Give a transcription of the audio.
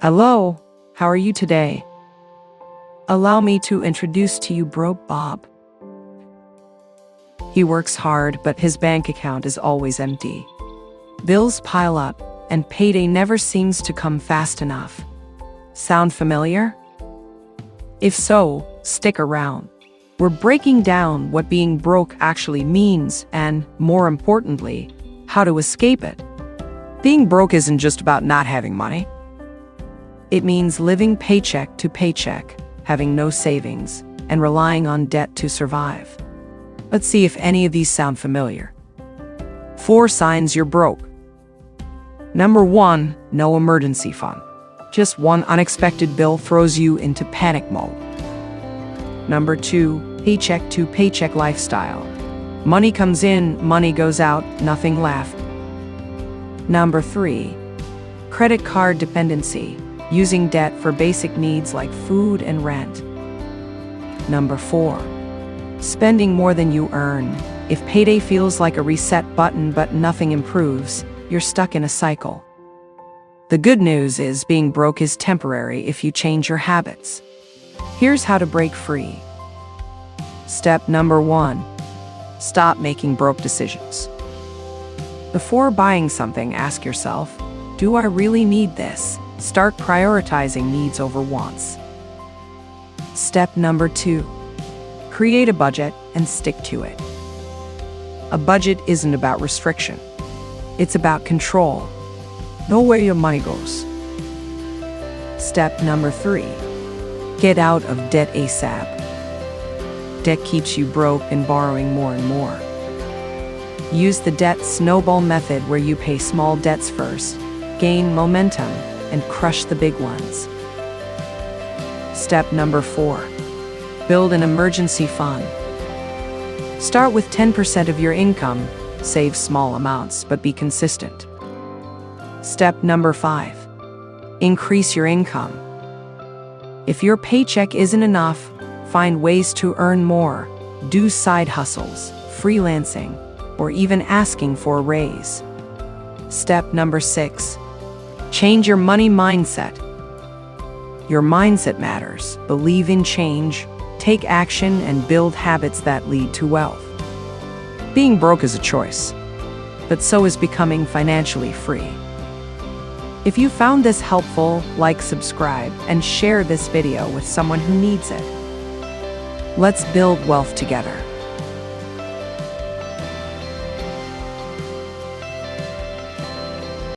Hello, how are you today? Allow me to introduce to you Broke Bob. He works hard, but his bank account is always empty. Bills pile up, and payday never seems to come fast enough. Sound familiar? If so, stick around. We're breaking down what being broke actually means and, more importantly, how to escape it. Being broke isn't just about not having money. It means living paycheck to paycheck, having no savings, and relying on debt to survive. Let's see if any of these sound familiar. 4 signs you're broke. Number 1, no emergency fund. Just one unexpected bill throws you into panic mode. Number 2, paycheck to paycheck lifestyle. Money comes in, money goes out, nothing left. Number 3, credit card dependency. Using debt for basic needs like food and rent. Number 4, spending more than you earn. If payday feels like a reset button but nothing improves, you're stuck in a cycle. The good news is being broke is temporary if you change your habits. Here's how to break free. Step number 1, stop making broke decisions. Before buying something, ask yourself, do I really need this? Start prioritizing needs over wants. Step number 2, create a budget and stick to it. A budget isn't about restriction. It's about control. Know where your money goes. Step number 3, get out of debt ASAP. Debt keeps you broke and borrowing more and more. Use the debt snowball method where you pay small debts first, gain momentum, and crush the big ones. Step number 4, build an emergency fund. Start with 10% of your income, save small amounts, but be consistent. Step number 5, increase your income. If your paycheck isn't enough, find ways to earn more. Do side hustles, freelancing, or even asking for a raise. Step number 6, change your money mindset. Your mindset matters. Believe in change, take action, and build habits that lead to wealth. Being broke is a choice, but so is becoming financially free. If you found this helpful, like, subscribe, and share this video with someone who needs it. Let's build wealth together.